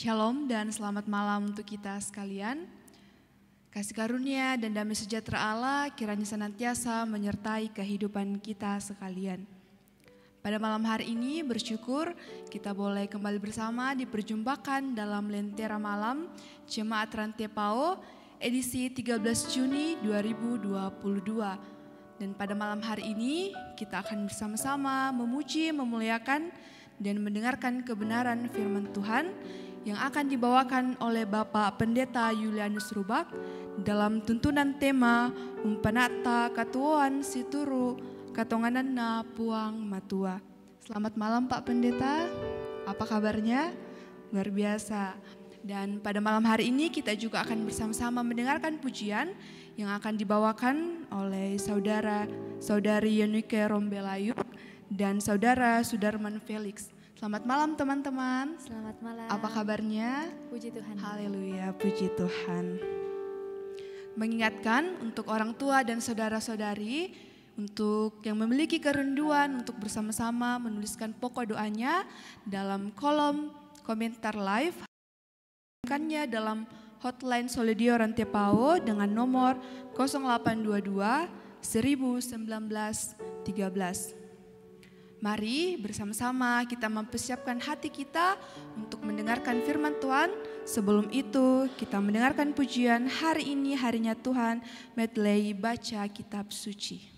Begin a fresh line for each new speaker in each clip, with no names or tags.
Shalom dan selamat malam untuk kita sekalian. Kasih karunia dan damai sejahtera Allah kiranya senantiasa menyertai kehidupan kita sekalian. Pada malam hari ini bersyukur kita boleh kembali bersama diperjumpakan dalam Lentera Malam Jemaat Rantai PAO edisi 13 Juni 2022. Dan pada malam hari ini kita akan bersama-sama memuji, memuliakan, dan mendengarkan kebenaran firman Tuhan yang akan dibawakan oleh Bapak Pendeta Julianus Rubak dalam tuntunan tema Umpanata Katuoan Situru Katonganana Puang Matua. Selamat malam Pak Pendeta, apa kabarnya? Luar biasa. Dan pada malam hari ini kita juga akan bersama-sama mendengarkan pujian yang akan dibawakan oleh saudari Yonike Rombelayuk dan saudara Sudarman Felix. Selamat malam teman-teman.
Selamat malam.
Apa kabarnya?
Puji Tuhan.
Haleluya, puji Tuhan. Mengingatkan untuk orang tua dan saudara-saudari untuk yang memiliki kerinduan untuk bersama-sama menuliskan pokok doanya dalam kolom komentar live. Menuliskannya dalam hotline Solidio Rantai PAO dengan nomor 0822 1913. Mari bersama-sama kita mempersiapkan hati kita untuk mendengarkan firman Tuhan. Sebelum itu kita mendengarkan pujian hari ini harinya Tuhan, medley baca kitab suci.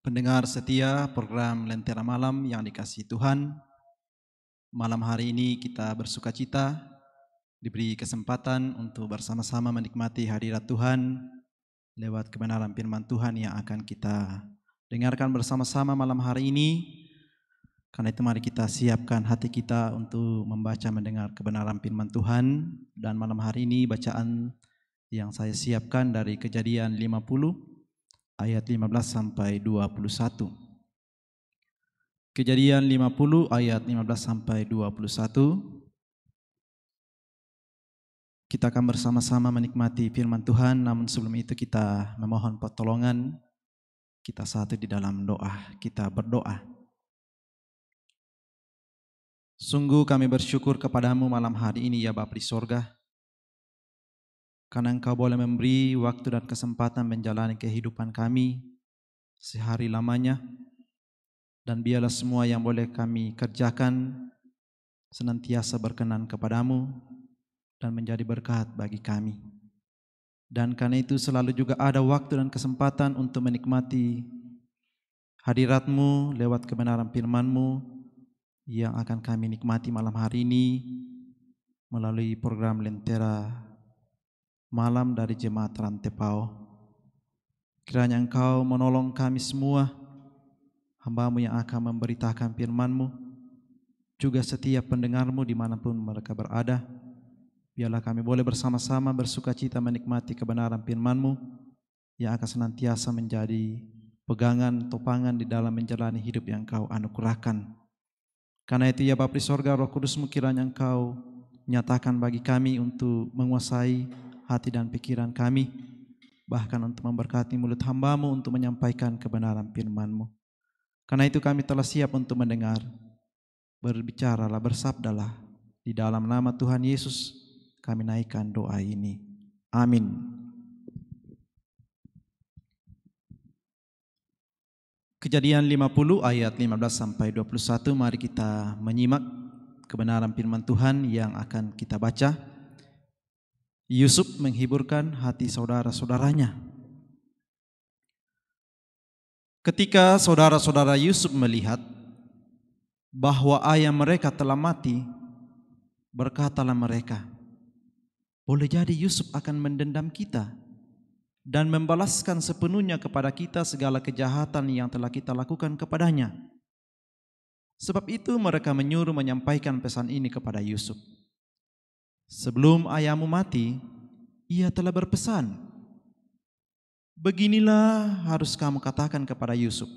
Pendengar setia program Lentera Malam yang dikasihi Tuhan, malam hari ini kita bersuka cita diberi kesempatan untuk bersama-sama menikmati hadirat Tuhan lewat kebenaran firman Tuhan yang akan kita dengarkan bersama-sama malam hari ini. Karena itu mari kita siapkan hati kita untuk membaca mendengar kebenaran firman Tuhan. Dan malam hari ini bacaan yang saya siapkan dari Kejadian 50 ayat 15 sampai 21. Kejadian 50 ayat 15 sampai 21. Kita akan bersama-sama menikmati firman Tuhan, namun sebelum itu kita memohon pertolongan. Kita satu di dalam doa, kita berdoa. Sungguh kami bersyukur kepadamu malam hari ini ya Bapa di sorga, karena Engkau boleh memberi waktu dan kesempatan menjalani kehidupan kami sehari lamanya. Dan biarlah semua yang boleh kami kerjakan senantiasa berkenan kepadamu dan menjadi berkat bagi kami. Dan karena itu selalu juga ada waktu dan kesempatan untuk menikmati hadirat-Mu lewat kebenaran firman-Mu yang akan kami nikmati malam hari ini melalui program Lentera Malam dari Jemaat Rantepao. Kiranya Engkau menolong kami semua, hamba-Mu yang akan memberitakan firman-Mu, juga setiap pendengar-Mu dimanapun mereka berada. Biarlah kami boleh bersama-sama bersukacita menikmati kebenaran firman-Mu yang akan senantiasa menjadi pegangan, topangan di dalam menjalani hidup yang Engkau anugerahkan. Karena itu ya Bapa di sorga, Roh Kudus-Mu kiranya Engkau nyatakan bagi kami untuk menguasai hati dan pikiran kami, bahkan untuk memberkati mulut hamba-Mu untuk menyampaikan kebenaran firman-Mu. Karena itu kami telah siap untuk mendengar. Berbicaralah, bersabdalah. Di dalam nama Tuhan Yesus kami naikkan doa ini. Amin. Kejadian 50 ayat 15 sampai 21, mari kita menyimak kebenaran firman Tuhan yang akan kita baca. Yusuf menghiburkan hati saudara-saudaranya. Ketika saudara-saudara Yusuf melihat bahwa ayah mereka telah mati, berkatalah mereka, boleh jadi Yusuf akan mendendam kita dan membalaskan sepenuhnya kepada kita segala kejahatan yang telah kita lakukan kepadanya. Sebab itu mereka menyuruh menyampaikan pesan ini kepada Yusuf. Sebelum ayahmu mati, ia telah berpesan, beginilah harus kamu katakan kepada Yusuf,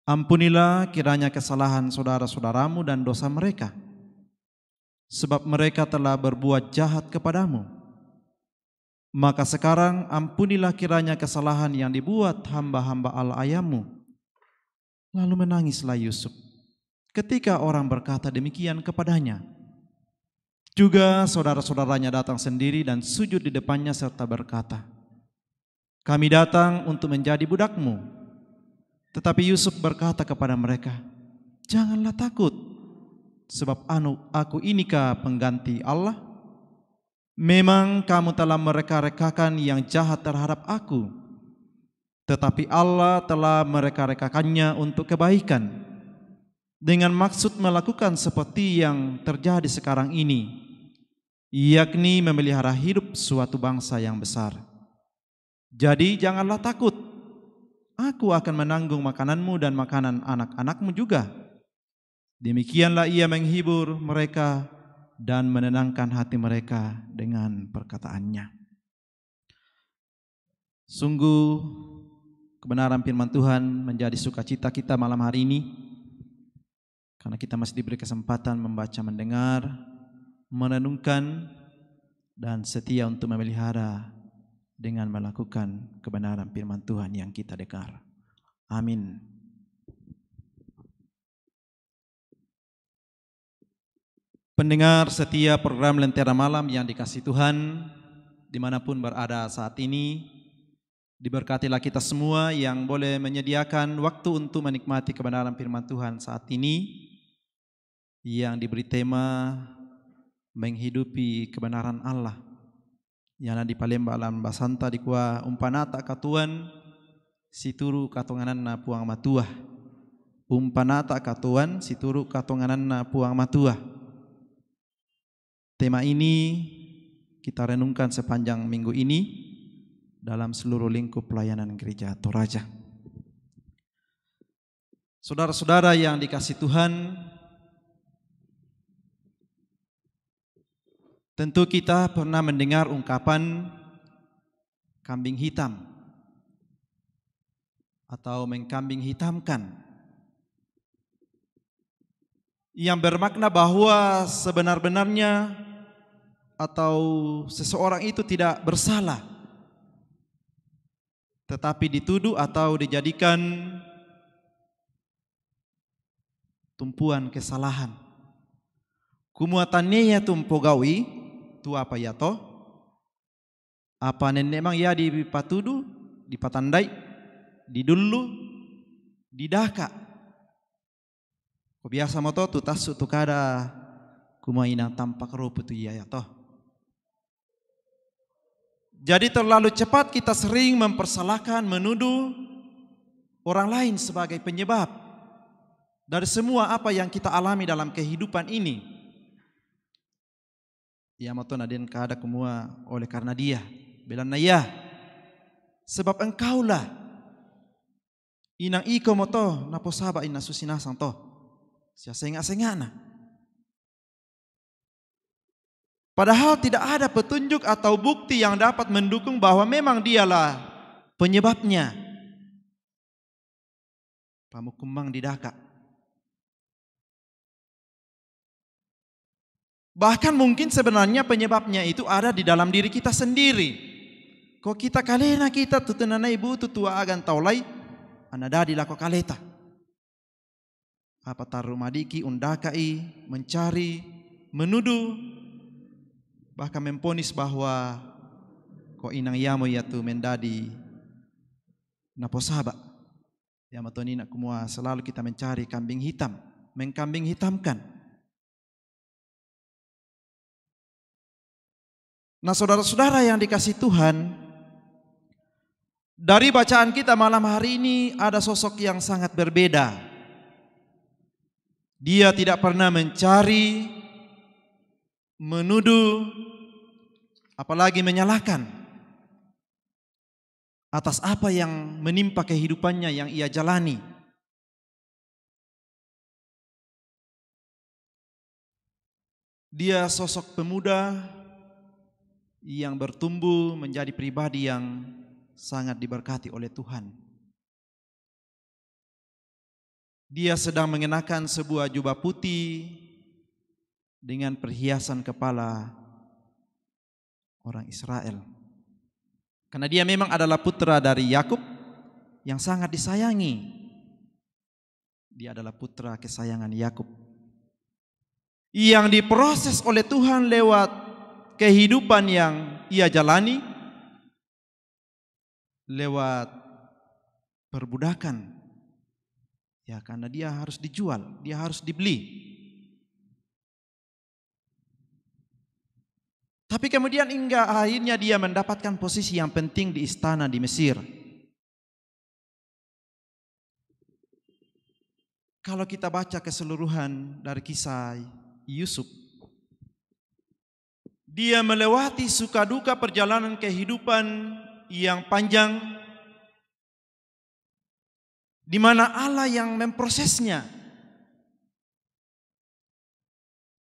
ampunilah kiranya kesalahan saudara-saudaramu dan dosa mereka, sebab mereka telah berbuat jahat kepadamu. Maka sekarang ampunilah kiranya kesalahan yang dibuat hamba-hamba Allah ayahmu. Lalu menangislah Yusuf ketika orang berkata demikian kepadanya. Juga saudara-saudaranya datang sendiri dan sujud di depannya serta berkata, kami datang untuk menjadi budakmu. Tetapi Yusuf berkata kepada mereka, janganlah takut, sebab aku inikah pengganti Allah? Memang kamu telah mereka-rekakan yang jahat terhadap aku, tetapi Allah telah mereka-rekakannya untuk kebaikan, dengan maksud melakukan seperti yang terjadi sekarang ini, yakni memelihara hidup suatu bangsa yang besar. Jadi janganlah takut, aku akan menanggung makananmu dan makanan anak-anakmu juga. Demikianlah ia menghibur mereka dan menenangkan hati mereka dengan perkataannya. Sungguh kebenaran firman Tuhan menjadi sukacita kita malam hari ini, karena kita masih diberi kesempatan membaca, mendengar, merenungkan, dan setia untuk memelihara dengan melakukan kebenaran firman Tuhan yang kita dengar. Amin. Pendengar setia program Lentera Malam yang dikasihi Tuhan, dimanapun berada saat ini, diberkatilah kita semua yang boleh menyediakan waktu untuk menikmati kebenaran firman Tuhan saat ini, yang diberi tema menghidupi kebenaran Allah. Yang di Palembang alam basanta di kuah umpanata katuan situru katongananna puang matuah. Umpanata katuan situru katongananna puang matuah. Tema ini kita renungkan sepanjang minggu ini dalam seluruh lingkup pelayanan gereja Toraja. Saudara-saudara yang dikasihi Tuhan, tentu kita pernah mendengar ungkapan kambing hitam atau mengkambing hitamkan, yang bermakna bahwa sebenar-benarnya atau seseorang itu tidak bersalah, tetapi dituduh atau dijadikan tumpuan kesalahan. Kumuatannya ya tumpogawi tu apa ya toh? Apa nenek memang ya dipatudu, dipatandai, didulu, didaka. Kau biasa moto tu tasu tu kada kumaina tampak rupu tu ya toh. Jadi terlalu cepat kita sering mempersalahkan, menuduh orang lain sebagai penyebab dari semua apa yang kita alami dalam kehidupan ini. Ya moto naden kada kumua oleh karena dia. Belana ya. Sebab engkaulah inang iko moto naposaba ina susinasang to. Sia sengak-sengana. Padahal tidak ada petunjuk atau bukti yang dapat mendukung bahwa memang dialah penyebabnya. Pamukumang didaka. Bahkan mungkin sebenarnya penyebabnya itu ada di dalam diri kita sendiri. Kok kita kalena kita tutenana ibu tutua agan taulai anadadi lako kaleta. Apa taruh madiki undakai mencari, menuduh, bahkan memponis bahwa kok inang yamo yatu mendadi naposaba. Ya matonina kumua selalu kita mencari kambing hitam, mengkambing hitamkan. Nah saudara-saudara yang dikasihi Tuhan, dari bacaan kita malam hari ini ada sosok yang sangat berbeda. Dia tidak pernah mencari, menuduh, apalagi menyalahkan atas apa yang menimpa kehidupannya yang ia jalani. Dia sosok pemuda yang bertumbuh menjadi pribadi yang sangat diberkati oleh Tuhan. Dia sedang mengenakan sebuah jubah putih dengan perhiasan kepala orang Israel. Karena dia memang adalah putra dari Yakub yang sangat disayangi. Dia adalah putra kesayangan Yakub yang diproses oleh Tuhan lewat kehidupan yang ia jalani, lewat perbudakan. Ya karena dia harus dijual, dia harus dibeli. Tapi kemudian hingga akhirnya dia mendapatkan posisi yang penting di istana di Mesir. Kalau kita baca keseluruhan dari kisah Yusuf, dia melewati suka duka perjalanan kehidupan yang panjang, di mana Allah yang memprosesnya.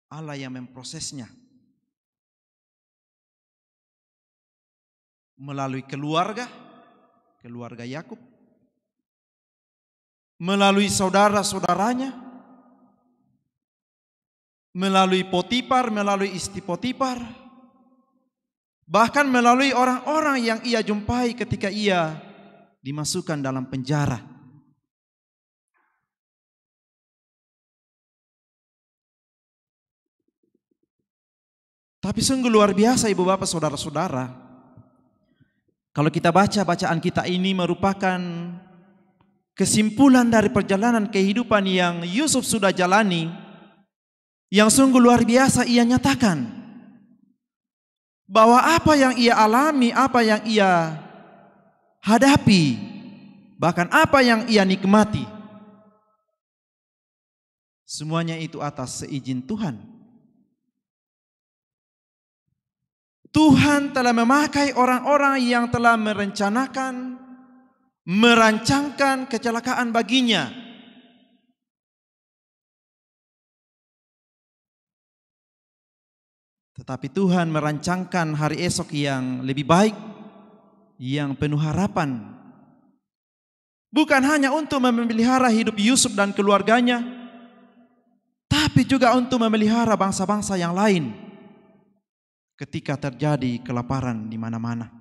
Allah yang memprosesnya melalui keluarga Yakub, melalui saudara-saudaranya, melalui Potifar, melalui istri Potifar, bahkan melalui orang-orang yang ia jumpai ketika ia dimasukkan dalam penjara. Tapi sungguh luar biasa ibu bapak saudara-saudara, kalau kita baca bacaan kita ini merupakan kesimpulan dari perjalanan kehidupan yang Yusuf sudah jalani. Yang sungguh luar biasa ia nyatakan bahwa apa yang ia alami, apa yang ia hadapi, bahkan apa yang ia nikmati, semuanya itu atas seizin Tuhan. Tuhan telah memakai orang-orang yang telah merencanakan, merancangkan kecelakaan baginya. Tetapi Tuhan merancangkan hari esok yang lebih baik, yang penuh harapan. Bukan hanya untuk memelihara hidup Yusuf dan keluarganya, tapi juga untuk memelihara bangsa-bangsa yang lain ketika terjadi kelaparan di mana-mana.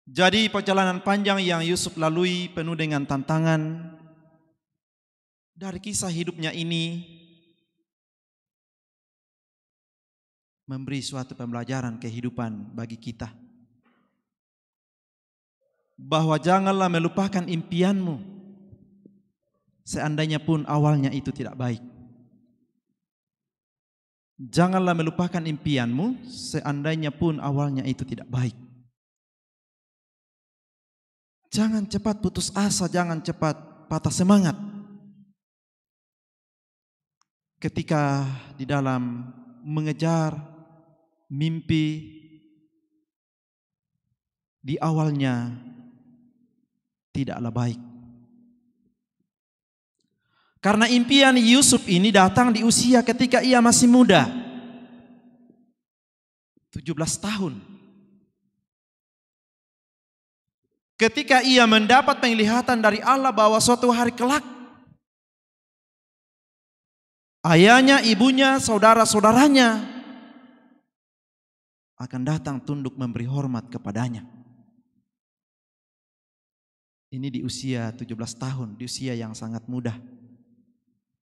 Jadi perjalanan panjang yang Yusuf lalui penuh dengan tantangan. Dari kisah hidupnya ini memberi suatu pembelajaran kehidupan bagi kita. Bahwa janganlah melupakan impianmu, seandainya pun awalnya itu tidak baik. Janganlah melupakan impianmu, seandainya pun awalnya itu tidak baik. Jangan cepat putus asa, jangan cepat patah semangat. Ketika di dalam mengejar mimpi di awalnya tidaklah baik. Karena impian Yusuf ini datang di usia ketika ia masih muda. 17 tahun. Ketika ia mendapat penglihatan dari Allah bahwa suatu hari kelak ayahnya, ibunya, saudara-saudaranya akan datang tunduk memberi hormat kepadanya. Ini di usia 17 tahun, di usia yang sangat muda.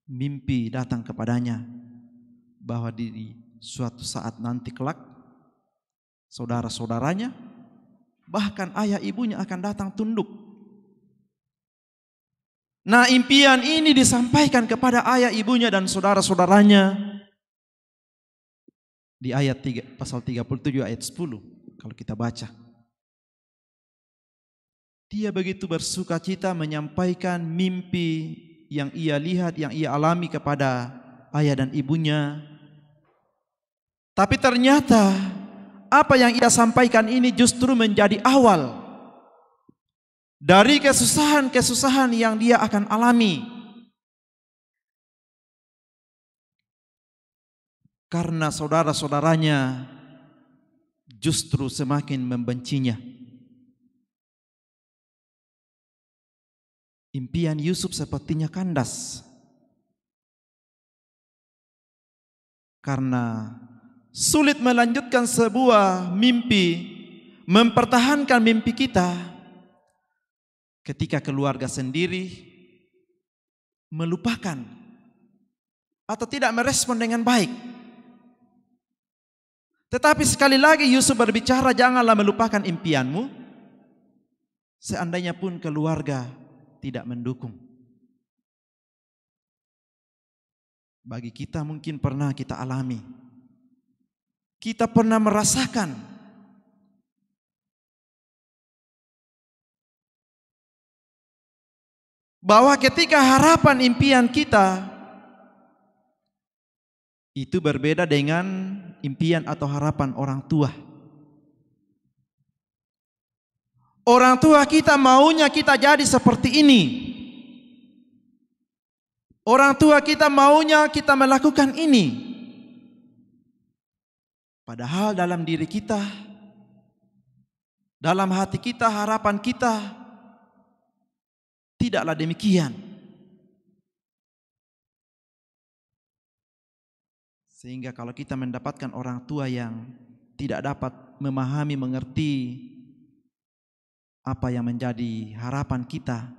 Mimpi datang kepadanya bahwa di suatu saat nanti kelak saudara-saudaranya, bahkan ayah ibunya akan datang tunduk. Nah, impian ini disampaikan kepada ayah ibunya dan saudara-saudaranya di ayat 3, pasal 37 ayat 10 kalau kita baca. Dia begitu bersuka cita menyampaikan mimpi yang ia lihat, yang ia alami kepada ayah dan ibunya. Tapi ternyata apa yang ia sampaikan ini justru menjadi awal dari kesusahan-kesusahan yang dia akan alami. Karena saudara-saudaranya justru semakin membencinya. Impian Yusuf sepertinya kandas. Karena sulit melanjutkan sebuah mimpi, mempertahankan mimpi kita ketika keluarga sendiri melupakan atau tidak merespon dengan baik. Tetapi sekali lagi Yusuf berbicara, janganlah melupakan impianmu, seandainya pun keluarga tidak mendukung. Bagi kita mungkin pernah kita alami, kita pernah merasakan bahwa ketika harapan impian kita itu berbeda dengan impian atau harapan orang tua. Orang tua kita maunya kita jadi seperti ini. Orang tua kita maunya kita melakukan ini. Padahal dalam diri kita, dalam hati kita, harapan kita tidaklah demikian. Sehingga kalau kita mendapatkan orang tua yang tidak dapat memahami, mengerti apa yang menjadi harapan kita,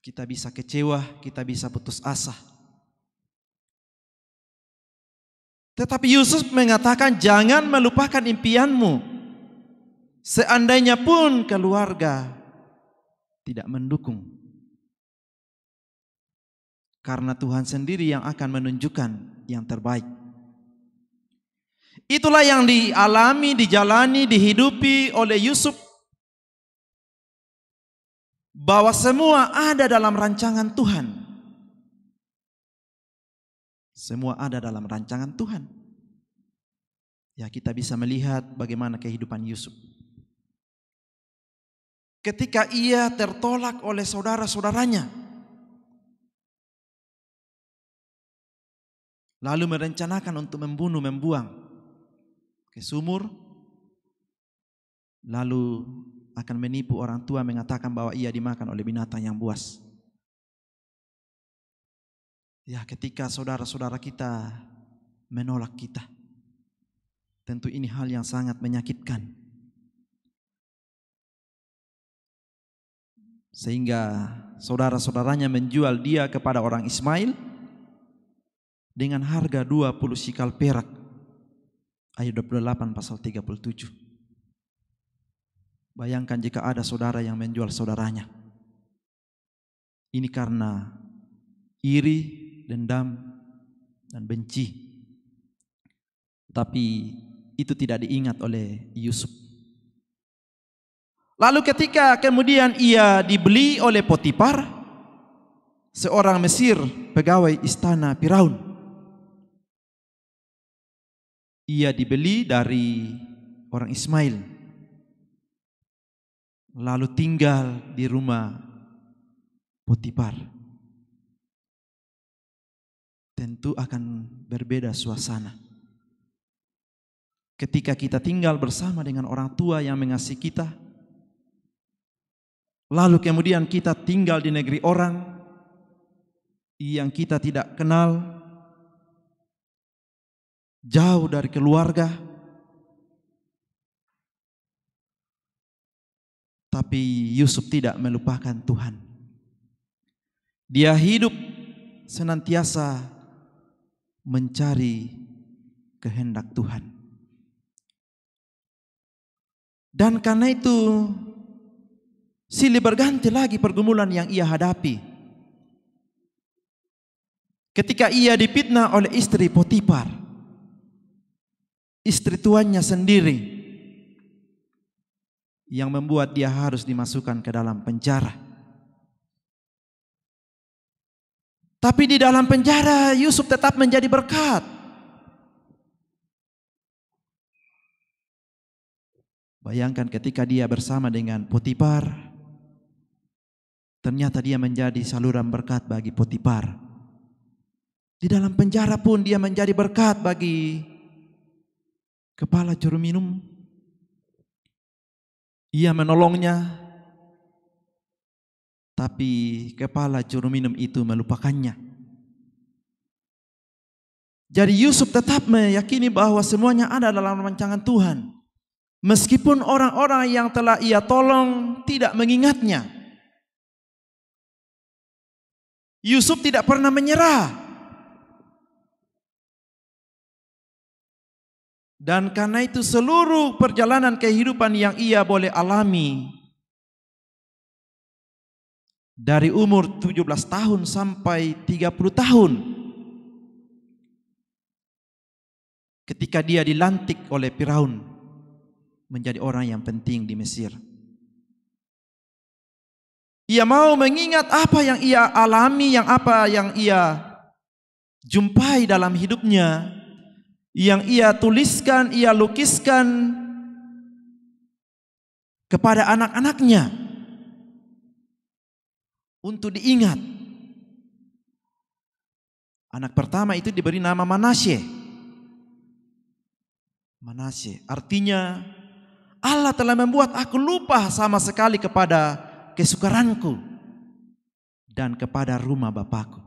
kita bisa kecewa, kita bisa putus asa. Tetapi Yusuf mengatakan jangan melupakan impianmu, seandainya pun keluarga tidak mendukung. Karena Tuhan sendiri yang akan menunjukkan yang terbaik. Itulah yang dialami, dijalani, dihidupi oleh Yusuf. Bahwa semua ada dalam rancangan Tuhan. Semua ada dalam rancangan Tuhan. Ya, kita bisa melihat bagaimana kehidupan Yusuf. Ketika ia tertolak oleh saudara-saudaranya, lalu merencanakan untuk membuang ke sumur, lalu akan menipu orang tua mengatakan bahwa ia dimakan oleh binatang yang buas. Ya, ketika saudara-saudara kita menolak kita, tentu ini hal yang sangat menyakitkan. Sehingga saudara-saudaranya menjual dia kepada orang Ismail dengan harga 20 sikal perak. Ayat 28 pasal 37. Bayangkan jika ada saudara yang menjual saudaranya. Ini karena iri, dendam, dan benci. Tapi itu tidak diingat oleh Yusuf. Lalu ketika kemudian ia dibeli oleh Potifar, seorang Mesir, pegawai istana Firaun. Ia dibeli dari orang Ismail, lalu tinggal di rumah Potifar. Tentu akan berbeda suasana. Ketika kita tinggal bersama dengan orang tua yang mengasihi kita, lalu kemudian kita tinggal di negeri orang yang kita tidak kenal, jauh dari keluarga, tapi Yusuf tidak melupakan Tuhan. Dia hidup senantiasa mencari kehendak Tuhan. Dan karena itu silih berganti lagi pergumulan yang ia hadapi. Ketika ia difitnah oleh istri Potifar, istri tuannya sendiri, yang membuat dia harus dimasukkan ke dalam penjara. Tapi di dalam penjara Yusuf tetap menjadi berkat. Bayangkan ketika dia bersama dengan Potifar, ternyata dia menjadi saluran berkat bagi Potifar. Di dalam penjara pun dia menjadi berkat bagi kepala juru minum. Ia menolongnya, tapi kepala juru minum itu melupakannya. Jadi Yusuf tetap meyakini bahwa semuanya ada dalam rancangan Tuhan. Meskipun orang-orang yang telah ia tolong tidak mengingatnya. Yusuf tidak pernah menyerah. Dan karena itu seluruh perjalanan kehidupan yang ia boleh alami, dari umur 17 tahun sampai 30 tahun, ketika dia dilantik oleh Firaun menjadi orang yang penting di Mesir, ia mau mengingat apa yang ia alami, apa yang ia jumpai dalam hidupnya, yang ia tuliskan, ia lukiskan kepada anak-anaknya untuk diingat. Anak pertama itu diberi nama Manasye. Manasye artinya Allah telah membuat aku lupa sama sekali kepada kesukaranku dan kepada rumah Bapakku.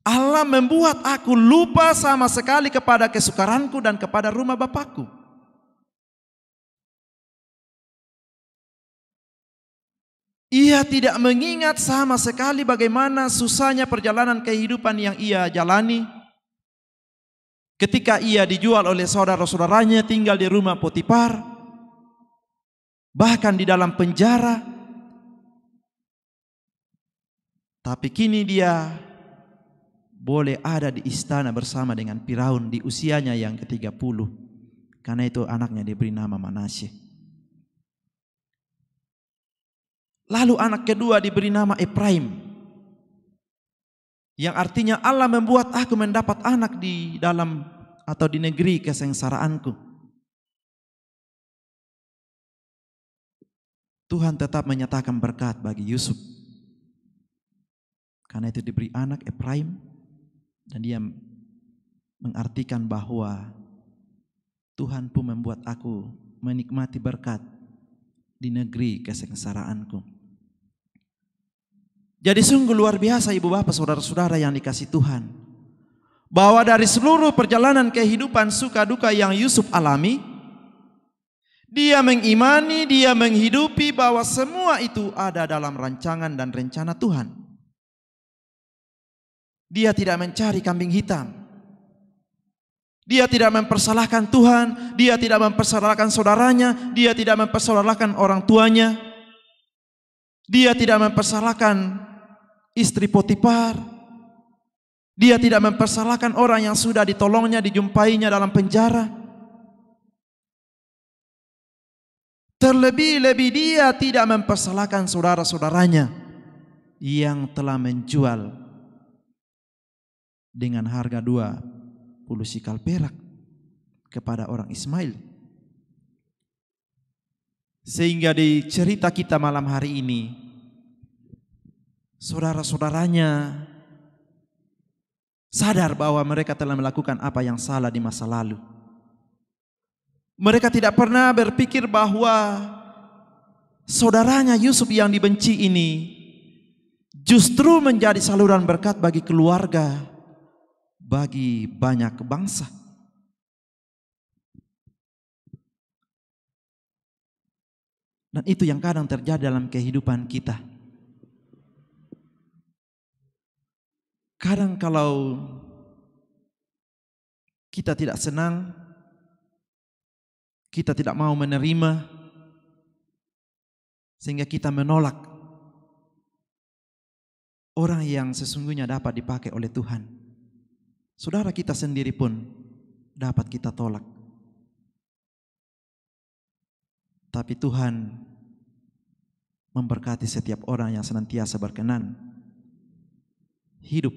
Allah membuat aku lupa sama sekali kepada kesukaranku dan kepada rumah Bapakku. Ia tidak mengingat sama sekali bagaimana susahnya perjalanan kehidupan yang ia jalani. Ketika ia dijual oleh saudara-saudaranya, tinggal di rumah Potifar, bahkan di dalam penjara. Tapi kini dia boleh ada di istana bersama dengan Firaun di usianya yang ke-30. Karena itu anaknya diberi nama Manasye. Lalu anak kedua diberi nama Efraim, yang artinya Allah membuat aku mendapat anak di dalam atau di negeri kesengsaraanku. Tuhan tetap menyatakan berkat bagi Yusuf. Karena itu diberi anak Efraim, dan dia mengartikan bahwa Tuhan pun membuat aku menikmati berkat di negeri kesengsaraanku. Jadi sungguh luar biasa ibu bapak saudara-saudara yang dikasihi Tuhan, bahwa dari seluruh perjalanan kehidupan suka duka yang Yusuf alami, dia mengimani, dia menghidupi bahwa semua itu ada dalam rancangan dan rencana Tuhan. Dia tidak mencari kambing hitam. Dia tidak mempersalahkan Tuhan, dia tidak mempersalahkan saudaranya, dia tidak mempersalahkan orang tuanya. Dia tidak mempersalahkan istri Potifar. Dia tidak mempersalahkan orang yang sudah ditolongnya, dijumpainya dalam penjara. Terlebih-lebih dia tidak mempersalahkan saudara-saudaranya yang telah menjual dengan harga 20 sikal perak kepada orang Ismail. Sehingga di cerita kita malam hari ini, saudara-saudaranya sadar bahwa mereka telah melakukan apa yang salah di masa lalu. Mereka tidak pernah berpikir bahwa saudaranya Yusuf yang dibenci ini justru menjadi saluran berkat bagi keluarga, bagi banyak bangsa. Dan itu yang kadang terjadi dalam kehidupan kita. Kadang kalau kita tidak senang, kita tidak mau menerima, sehingga kita menolak orang yang sesungguhnya dapat dipakai oleh Tuhan. Saudara kita sendiri pun dapat kita tolak. Tapi Tuhan memberkati setiap orang yang senantiasa berkenan hidup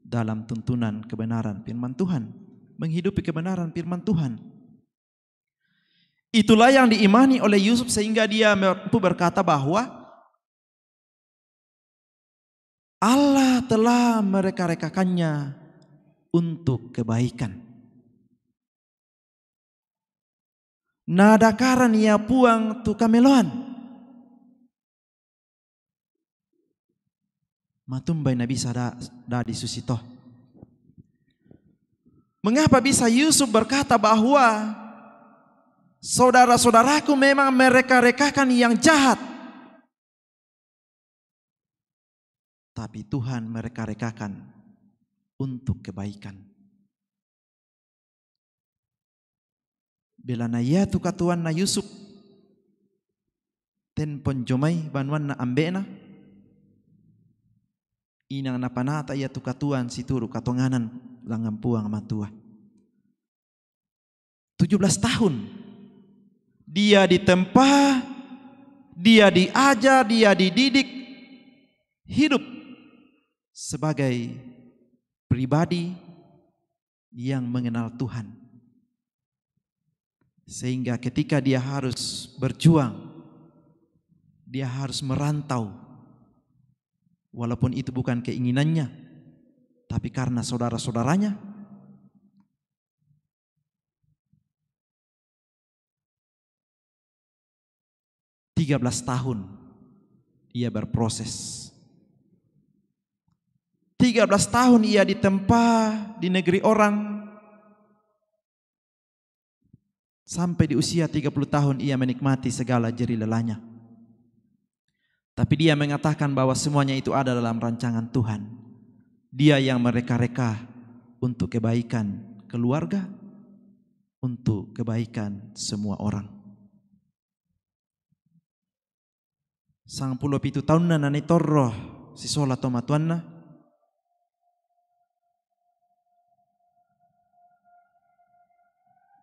dalam tuntunan kebenaran firman Tuhan, menghidupi kebenaran firman Tuhan. Itulah yang diimani oleh Yusuf sehingga dia mampu berkata bahwa Allah telah mereka-rekakannya untuk kebaikan. Nada karan ia puang tu kameloan. Matumbay na bisa da disusito. Mengapa bisa Yusuf berkata bahwa saudara-saudaraku memang mereka-rekakan yang jahat, tapi Tuhan mereka-rekakan untuk kebaikan. Bila na ya tu katuan na Yusuf ten ponjomay banwan na ambena inang napanata ya tu katuan situru katonganan langang puang matua. 17 tahun dia ditempa, dia diajar, dia dididik hidup sebagai pribadi yang mengenal Tuhan. Sehingga ketika dia harus berjuang, dia harus merantau, walaupun itu bukan keinginannya, tapi karena saudara-saudaranya. Tiga 13 tahun ia berproses. 13 tahun ia ditempa di negeri orang. Sampai di usia 30 tahun ia menikmati segala jeri lelahnya. Tapi dia mengatakan bahwa semuanya itu ada dalam rancangan Tuhan. Dia yang mereka-reka untuk kebaikan keluarga, untuk kebaikan semua orang. 97 tahun na nanitorro si sola tomatuanna.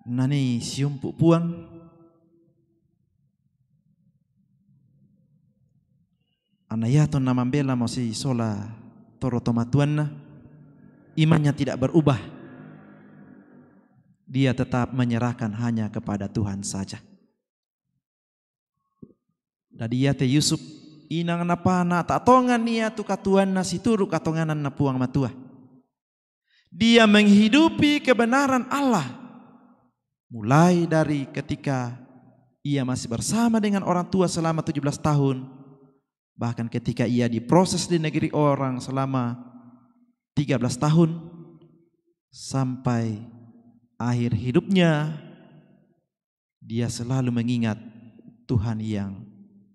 Nani siumpu puang anayaton namambela mo si sola toro tomatuanna. Imannya tidak berubah. Dia tetap menyerahkan hanya kepada Tuhan saja. Dadi ya te Yusuf
inang na pana tatongan niya tu katuan na situru katonganan na puang matua. Dia menghidupi kebenaran Allah mulai dari ketika ia masih bersama dengan orang tua selama 17 tahun. Bahkan ketika ia diproses di negeri orang selama 13 tahun. Sampai akhir hidupnya dia selalu mengingat Tuhan yang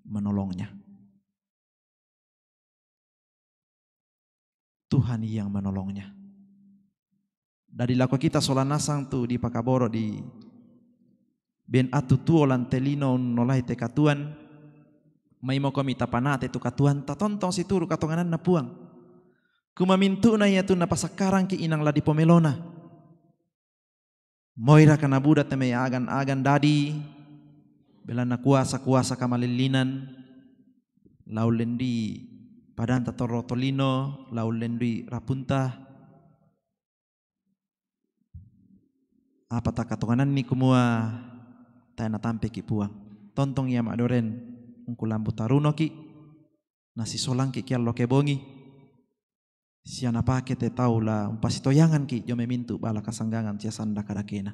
menolongnya. Tuhan yang menolongnya. Dari laku kita solanasang tu di Pakaboro di ben atu tuolan telino nolai te katuan mai mo kami tapanate tu katuan tatontong situru katonganan na puang kumamintu na ya tu na pasakarang ki inang ladi pomelona moira kana buda teme agan dadi bela na kuasa kamalilinan laulendi padan tatorotolino laulendi rapunta apa tak katonganan ni kumua tayo natampe ki puang tontong ya madoren ungkulambu taruno ki nasi solang ki kial loke bongi siya napake te tau la umpasitoyangan ki jo memintu bala kasanggangan siya sanda kadakena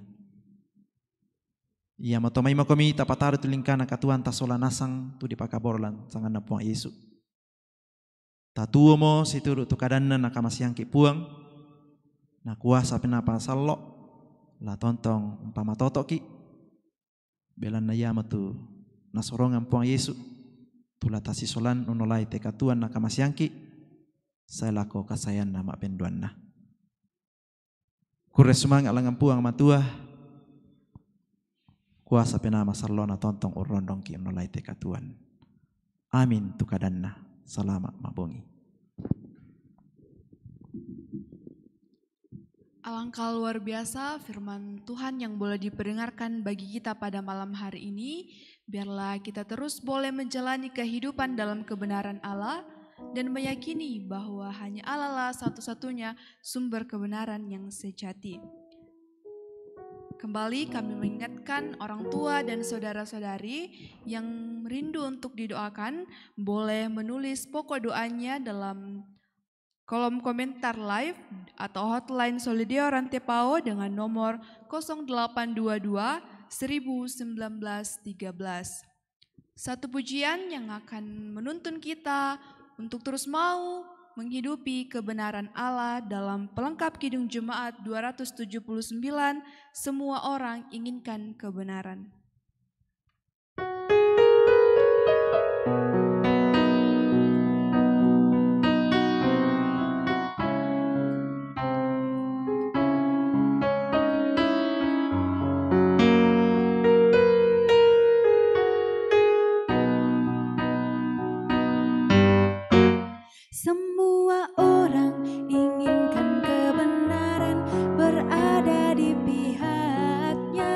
iya matomay makomi tapataru tulingkana katuan tasolanasang tu di pakaborlan sangan na puang Yesu tatuo mo situru tu kadanna nakamasyang ki puang na kuasa pinapa sallo la tontong umpama totoki belan na yama tu nasorongan puang Yesu tula tasisolan unolai te katuan nakamasyangki saya lako kasayan nama penduan na kure sumang alangan puang matua kuasa penama sarlona tontong urondong ki unolai te katuan amin tu kadanna salama mabongi.
Alangkah luar biasa firman Tuhan yang boleh diperdengarkan bagi kita pada malam hari ini. Biarlah kita terus boleh menjalani kehidupan dalam kebenaran Allah dan meyakini bahwa hanya Allah lah satu-satunya sumber kebenaran yang sejati. Kembali kami mengingatkan orang tua dan saudara-saudari yang rindu untuk didoakan boleh menulis pokok doanya dalam kolom komentar live atau hotline Solidio Rantepao dengan nomor 0822 1913. Satu pujian yang akan menuntun kita untuk terus mau menghidupi kebenaran Allah dalam pelengkap Kidung Jemaat 279, semua orang inginkan kebenaran.
Semua orang inginkan kebenaran berada di pihaknya.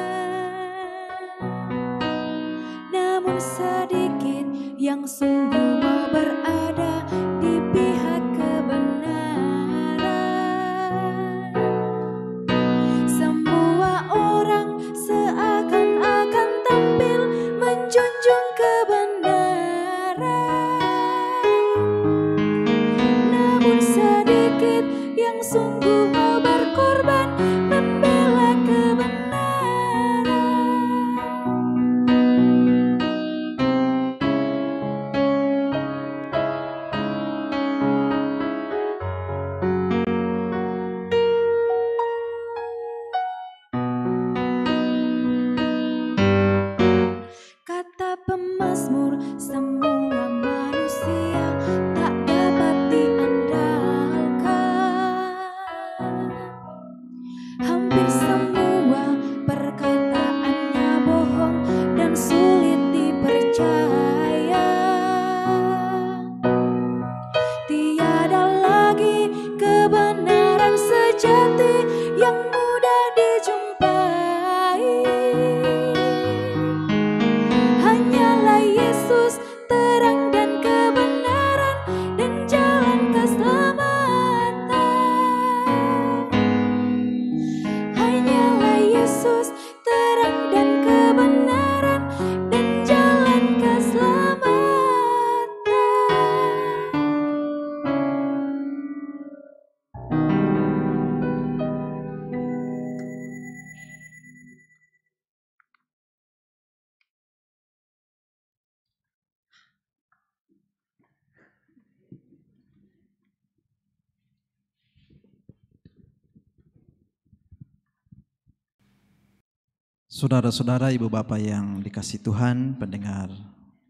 Saudara-saudara, ibu bapak yang dikasih Tuhan, pendengar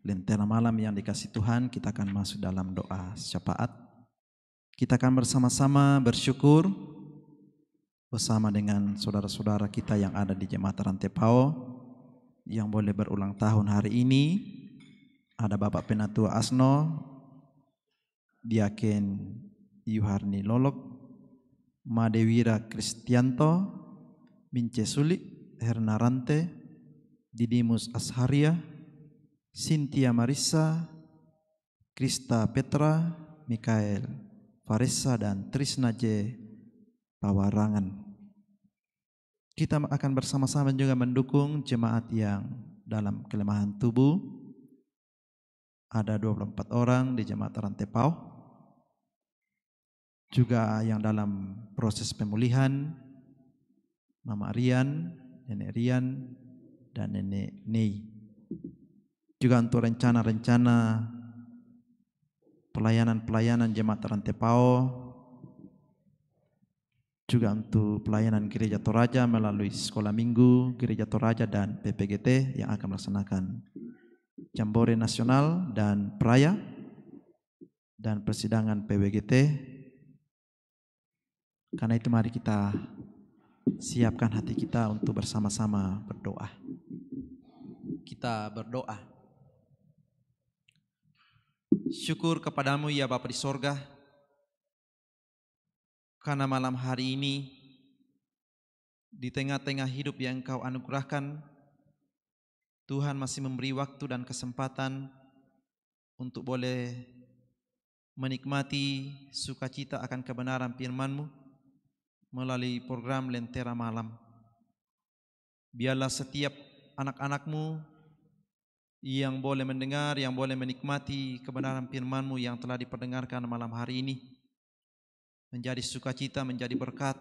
Lentera Malam yang dikasih Tuhan, kita akan masuk dalam doa syafaat. Kita akan bersama-sama bersyukur bersama dengan saudara-saudara kita yang ada di Jemaat Rantepao yang boleh berulang tahun hari ini. Ada Bapak Penatua Asno, Diaken Yuharni Lolok, Madewira Kristianto, Mince Sulik, Hernarante, Didimus Asharia, Cynthia Marissa, Krista Petra, Mikael Faresa, dan Trisna J. Pawarangan. Kita akan bersama-sama juga mendukung jemaat yang dalam kelemahan tubuh. Ada 24 orang di Jemaat Rantepao. Juga yang dalam proses pemulihan, Mama Rian, Nenek Rian, dan Nenek Nei. Juga untuk rencana-rencana pelayanan Jemaat Rantepao, juga untuk pelayanan Gereja Toraja melalui Sekolah Minggu, Gereja Toraja, dan PPGT yang akan melaksanakan Jambore Nasional dan Peraya, dan persidangan PWGT. Karena itu mari kita siapkan hati kita untuk bersama-sama berdoa. Kita berdoa. Syukur kepadamu ya Bapa di sorga, karena malam hari ini di tengah-tengah hidup yang Engkau anugerahkan, Tuhan masih memberi waktu dan kesempatan untuk boleh menikmati sukacita akan kebenaran firman-Mu melalui program Lentera Malam. Biarlah setiap anak-anak-Mu yang boleh mendengar, yang boleh menikmati kebenaran firman-Mu yang telah diperdengarkan malam hari ini menjadi sukacita, menjadi berkat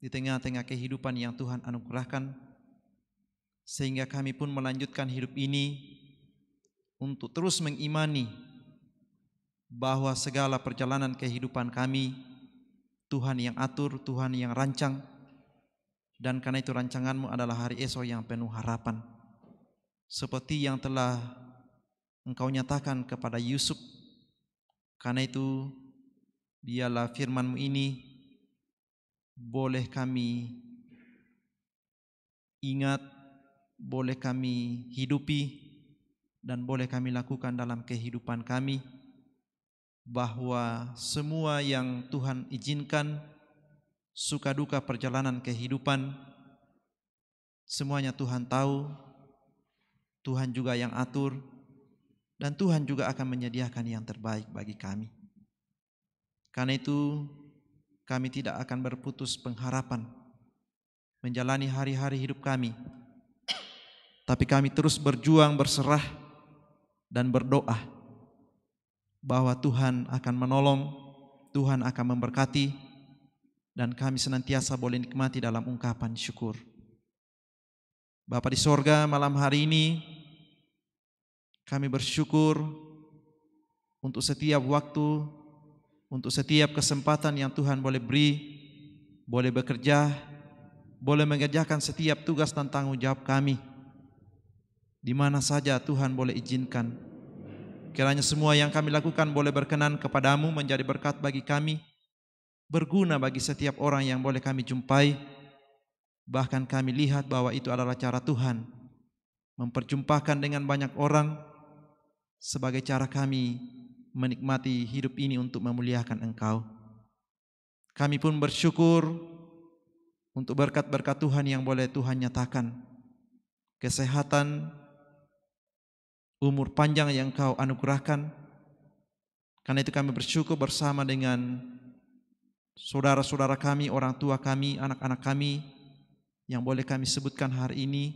di tengah-tengah kehidupan yang Tuhan anugerahkan, sehingga kami pun melanjutkan hidup ini untuk terus mengimani bahwa segala perjalanan kehidupan kami Tuhan yang atur, Tuhan yang rancang, dan karena itu rancangan-Mu adalah hari esok yang penuh harapan. Seperti yang telah Engkau nyatakan kepada Yusuf. Karena itu biarlah firman-Mu ini boleh kami ingat, boleh kami hidupi, dan boleh kami lakukan dalam kehidupan kami, bahwa semua yang Tuhan izinkan, suka duka perjalanan kehidupan, semuanya Tuhan tahu, Tuhan juga yang atur, dan Tuhan juga akan menyediakan yang terbaik bagi kami. Karena itu kami tidak akan berputus pengharapan menjalani hari-hari hidup kami, tapi kami terus berjuang, berserah, dan berdoa bahwa Tuhan akan menolong, Tuhan akan memberkati, dan kami senantiasa boleh nikmati dalam ungkapan syukur. Bapa di sorga, malam hari ini kami bersyukur untuk setiap waktu, untuk setiap kesempatan yang Tuhan boleh beri, boleh bekerja, boleh mengerjakan setiap tugas dan tanggung jawab kami, di mana saja Tuhan boleh izinkan. Kiranya semua yang kami lakukan boleh berkenan kepadamu, menjadi berkat bagi kami, berguna bagi setiap orang yang boleh kami jumpai. Bahkan kami lihat bahwa itu adalah cara Tuhan memperjumpakan dengan banyak orang sebagai cara kami menikmati hidup ini untuk memuliakan Engkau. Kami pun bersyukur untuk berkat-berkat Tuhan yang boleh Tuhan nyatakan, kesehatan, umur panjang yang Kau anugerahkan. Karena itu kami bersyukur bersama dengan saudara-saudara kami, orang tua kami, anak-anak kami yang boleh kami sebutkan hari ini,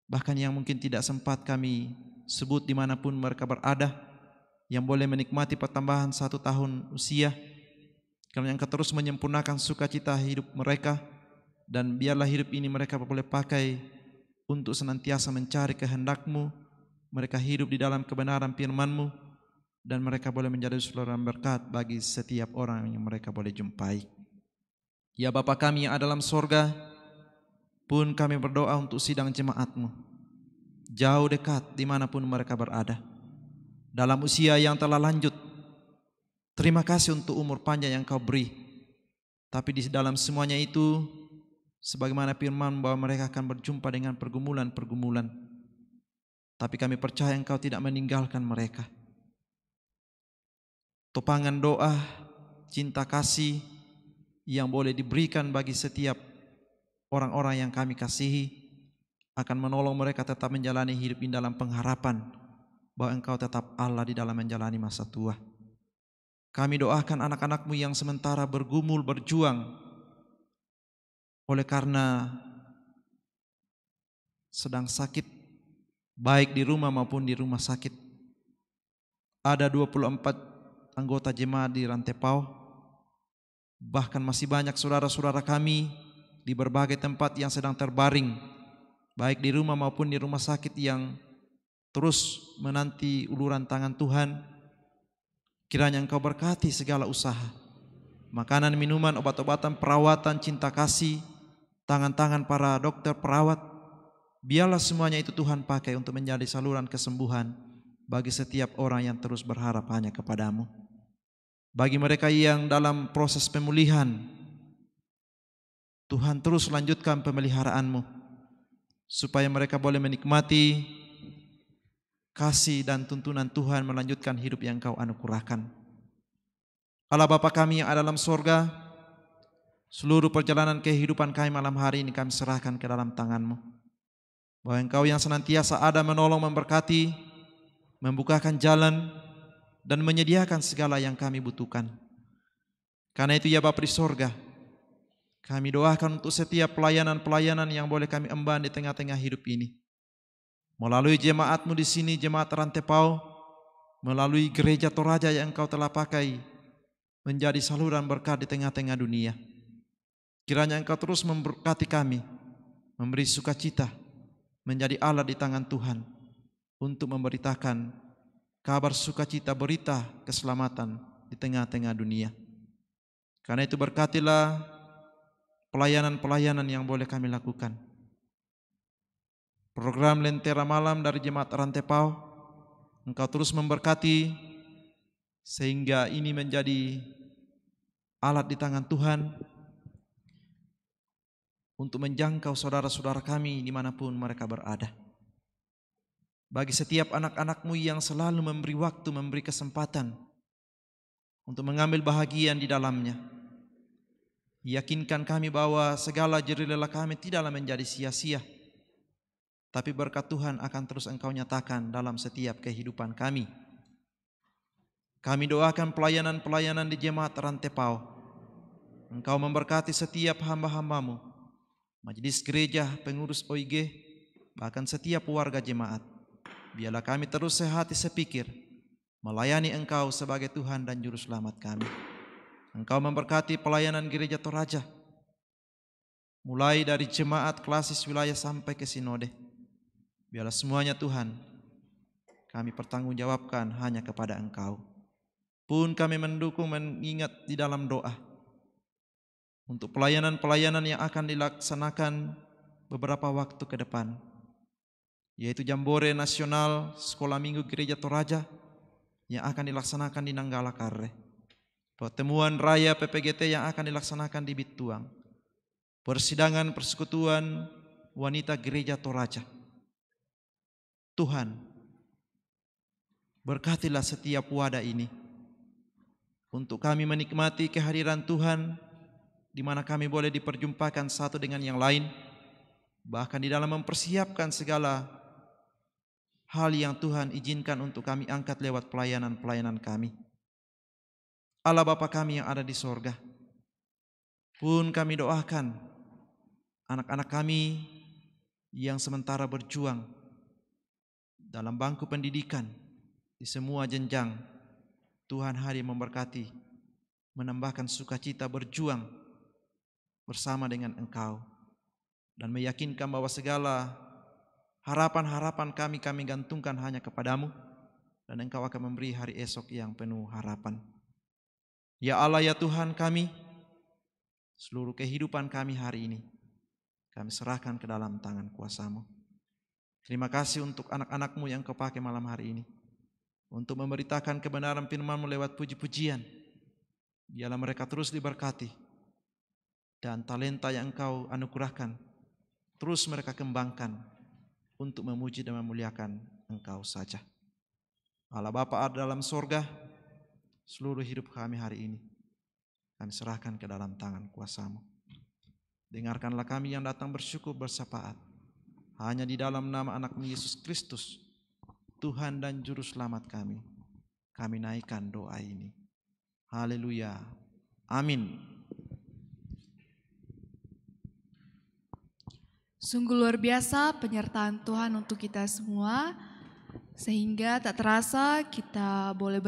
bahkan yang mungkin tidak sempat kami sebut dimanapun mereka berada, yang boleh menikmati pertambahan 1 tahun usia. Karena Engkau terus menyempurnakan sukacita hidup mereka, dan biarlah hidup ini mereka boleh pakai untuk senantiasa mencari kehendak-Mu. Mereka hidup di dalam kebenaran firman-Mu, dan mereka boleh menjadi saluran berkat bagi setiap orang yang mereka boleh jumpai. Ya Bapa kami yang ada dalam sorga,
Pun kami berdoa untuk sidang jemaat-Mu, jauh dekat dimanapun mereka berada, dalam usia yang telah lanjut. Terima kasih untuk umur panjang yang Kau beri. Tapi di dalam semuanya itu, sebagaimana firman bahwa mereka akan berjumpa dengan pergumulan-pergumulan. Tapi kami percaya Engkau tidak meninggalkan mereka. Topangan doa, cinta kasih yang boleh diberikan bagi setiap orang-orang yang kami kasihi akan menolong mereka tetap menjalani hidup ini dalam pengharapan bahwa Engkau tetap Allah di dalam menjalani masa tua. Kami doakan anak-anak-Mu yang sementara bergumul, berjuang oleh karena sedang sakit, baik di rumah maupun di rumah sakit. Ada 24 anggota jemaat di Rantepao, bahkan masih banyak saudara-saudara kami di berbagai tempat yang sedang terbaring, baik di rumah maupun di rumah sakit, yang terus menanti uluran tangan Tuhan. Kiranya Engkau berkati segala usaha, makanan, minuman, obat-obatan, perawatan, cinta kasih, tangan-tangan para dokter perawat. Biarlah semuanya itu Tuhan pakai untuk menjadi saluran kesembuhan bagi setiap orang yang terus berharap hanya kepada-Mu. Bagi mereka yang dalam proses pemulihan, Tuhan terus lanjutkan pemeliharaan-Mu supaya mereka boleh menikmati kasih dan tuntunan Tuhan melanjutkan hidup yang Kau anugerahkan. Allah Bapa kami yang ada dalam sorga, seluruh perjalanan kehidupan kami malam hari ini kami serahkan ke dalam tangan-Mu. Bahwa Engkau yang senantiasa ada menolong, memberkati, membukakan jalan, dan menyediakan segala yang kami butuhkan. Karena itu ya Bapa di sorga, kami doakan untuk setiap pelayanan-pelayanan yang boleh kami emban di tengah-tengah hidup ini. Melalui jemaat-Mu di sini, jemaat Rantepao, melalui gereja Toraja yang Engkau telah pakai menjadi saluran berkat di tengah-tengah dunia. Kiranya Engkau terus memberkati kami, memberi sukacita, menjadi alat di tangan Tuhan untuk memberitakan kabar sukacita, berita keselamatan di tengah-tengah dunia. Karena itu berkatilah pelayanan-pelayanan yang boleh kami lakukan. Program Lentera Malam dari Jemaat Rantepao, Engkau terus memberkati sehingga ini menjadi alat di tangan Tuhan untuk menjangkau saudara-saudara kami dimanapun mereka berada. Bagi setiap anak-anak-Mu yang selalu memberi waktu, memberi kesempatan untuk mengambil bahagian di dalamnya, yakinkan kami bahwa segala jerih lelah kami tidaklah menjadi sia-sia, tapi berkat Tuhan akan terus Engkau nyatakan dalam setiap kehidupan kami. Kami doakan pelayanan-pelayanan di Jemaat Rantepao. Engkau memberkati setiap hamba-hamba-Mu, majelis gereja, pengurus OIG, bahkan setiap warga jemaat. Biarlah kami terus sehati sepikir melayani Engkau sebagai Tuhan dan Juru Selamat kami. Engkau memberkati pelayanan gereja Toraja, mulai dari jemaat klasis wilayah sampai ke sinode. Biarlah semuanya Tuhan kami pertanggungjawabkan hanya kepada Engkau. Pun kami mendukung, mengingat di dalam doa untuk pelayanan-pelayanan yang akan dilaksanakan beberapa waktu ke depan, yaitu Jambore Nasional Sekolah Minggu Gereja Toraja yang akan dilaksanakan di Nanggala Karre, pertemuan raya PPGT yang akan dilaksanakan di Bituang, persidangan persekutuan wanita Gereja Toraja. Tuhan, berkatilah setiap wadah ini untuk kami menikmati kehadiran Tuhan, di mana kami boleh diperjumpakan satu dengan yang lain, bahkan di dalam mempersiapkan segala hal yang Tuhan izinkan untuk kami angkat lewat pelayanan-pelayanan kami. Allah Bapa kami yang ada di sorga, pun kami doakan anak-anak kami yang sementara berjuang dalam bangku pendidikan di semua jenjang. Tuhan hadir memberkati, menambahkan sukacita berjuang bersama dengan Engkau, dan meyakinkan bahwa segala harapan-harapan kami gantungkan hanya kepada-Mu, dan Engkau akan memberi hari esok yang penuh harapan. Ya Allah, ya Tuhan kami, seluruh kehidupan kami hari ini kami serahkan ke dalam tangan kuasa-Mu. Terima kasih untuk anak-anak-Mu yang Kau pakai malam hari ini, untuk memberitakan kebenaran firman-Mu lewat puji-pujian. Biarlah mereka terus diberkati, dan talenta yang Engkau anugerahkan terus mereka kembangkan untuk memuji dan memuliakan Engkau saja. Allah Bapa ada dalam sorga, seluruh hidup kami hari ini kami serahkan ke dalam tangan kuasa-Mu. Dengarkanlah kami yang datang bersyukur bersyafaat hanya di dalam nama anak-Mu Yesus Kristus, Tuhan dan Juru Selamat kami. Kami naikkan doa ini. Haleluya. Amin.
Sungguh luar biasa penyertaan Tuhan untuk kita semua, sehingga tak terasa kita boleh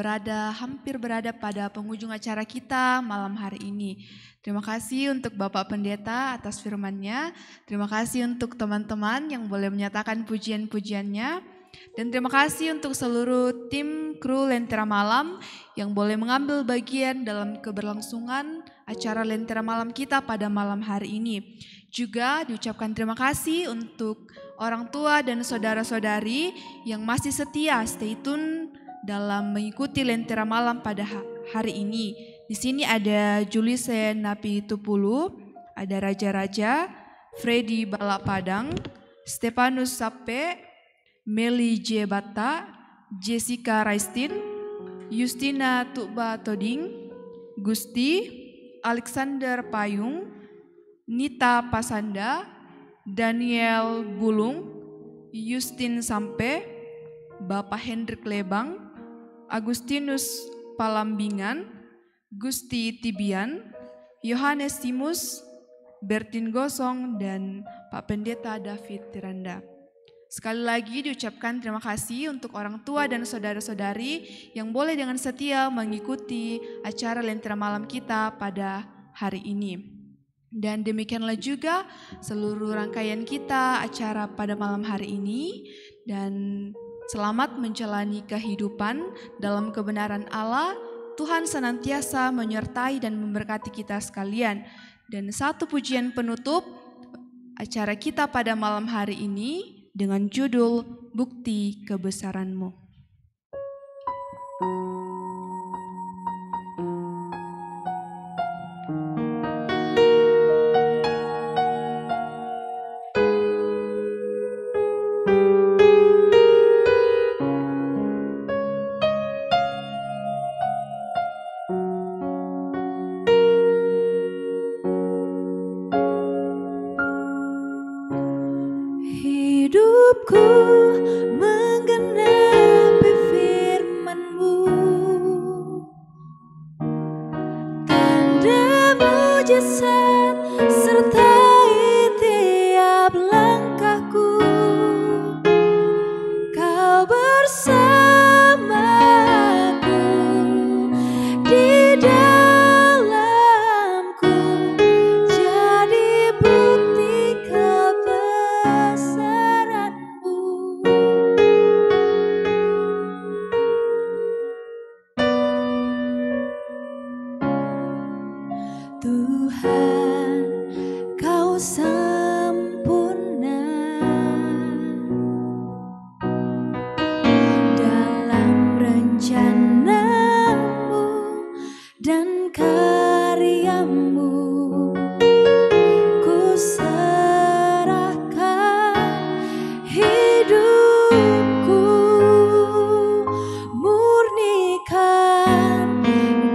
hampir berada pada penghujung acara kita malam hari ini. Terima kasih untuk Bapak Pendeta atas firman-Nya. Terima kasih untuk teman-teman yang boleh menyatakan pujian-pujiannya. Dan terima kasih untuk seluruh tim kru Lentera Malam yang boleh mengambil bagian dalam keberlangsungan acara Lentera Malam kita pada malam hari ini. Juga diucapkan terima kasih untuk orang tua dan saudara-saudari yang masih setia stay tune dalam mengikuti Lentera Malam pada hari ini. Di sini ada Julise Napi Tupulu, ada Raja-Raja, Freddy Balak Padang, Stefanus Sape, Meli J. Bata, Jessica Raistin, Justina Tukba Toding, Gusti, Alexander Payung, Nita Pasanda, Daniel Bulung, Justin Sampe, Bapak Hendrik Lebang, Agustinus Palambingan, Gusti Tibian, Yohanes Timus, Bertin Gosong, dan Pak Pendeta David Tiranda. Sekali lagi diucapkan terima kasih untuk orang tua dan saudara-saudari yang boleh dengan setia mengikuti acara Lentera Malam kita pada hari ini. Dan demikianlah juga seluruh rangkaian kita acara pada malam hari ini. Dan selamat menjalani kehidupan dalam kebenaran Allah. Tuhan senantiasa menyertai dan memberkati kita sekalian. Dan satu pujian penutup acara kita pada malam hari ini dengan judul Bukti Kebesaran-Mu.
Hidupku menggenapi firman-Mu, tanda mujizat sertai tiap langkahku. Kau bersamaku di dalamku, jadi bukti kebesaran-Mu. Tuhan, Kau sempurna dalam rencana-Mu dan karya-Mu. Ku serahkan hidupku, murnikan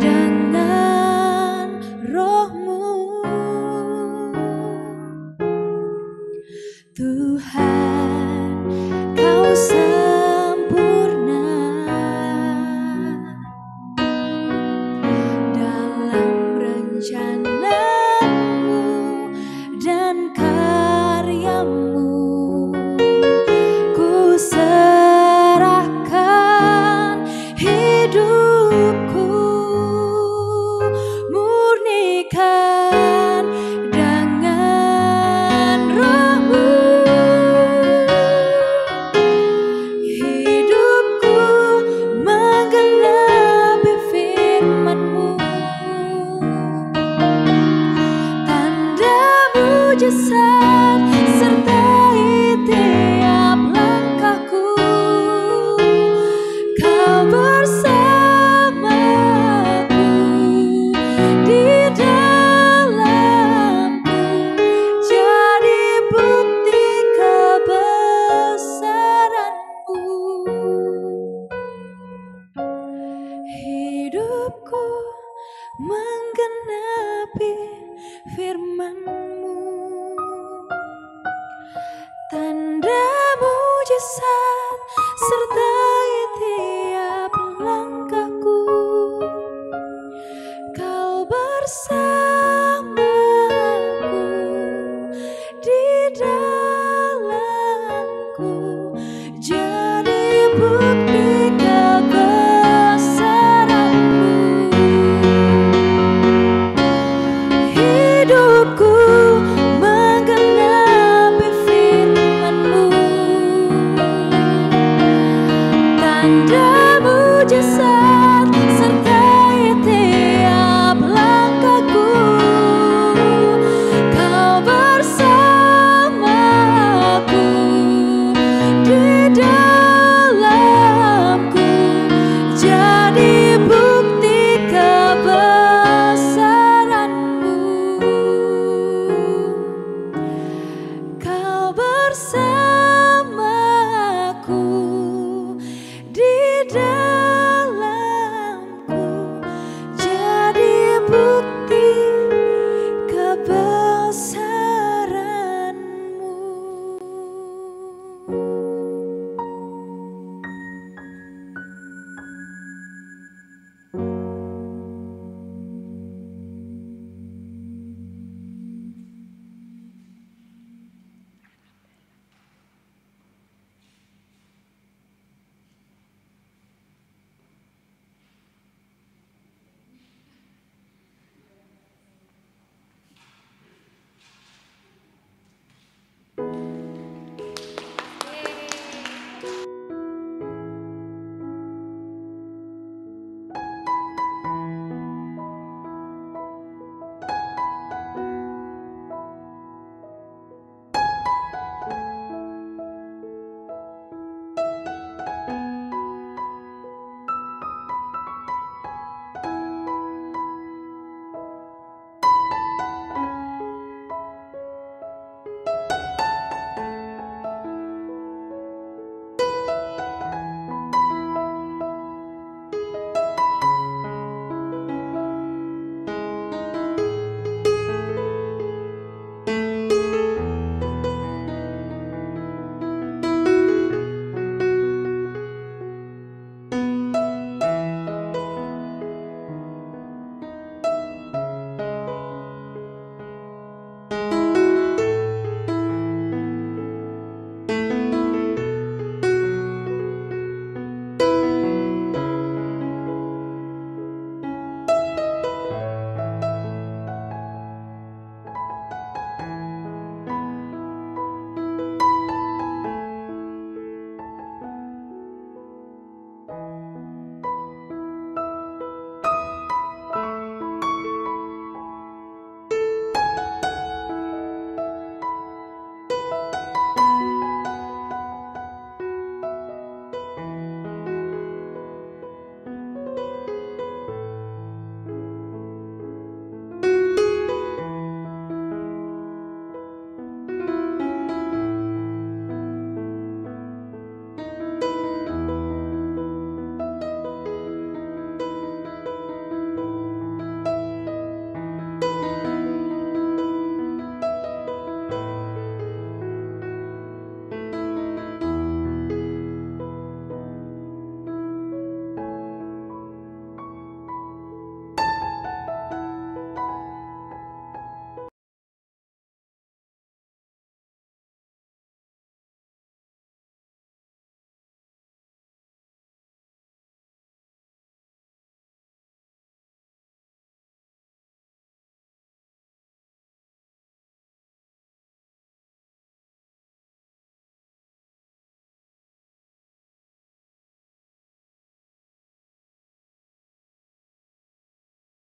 dengan Roh-Mu. Tuhan, Kau sempurna dalam rencana-Mu dan karya-Mu. Ku serahkan hidupku, murnikan dengan Roh-Mu. Hidupku menggenapi firman-Mu, tanda mujizat mujizat serta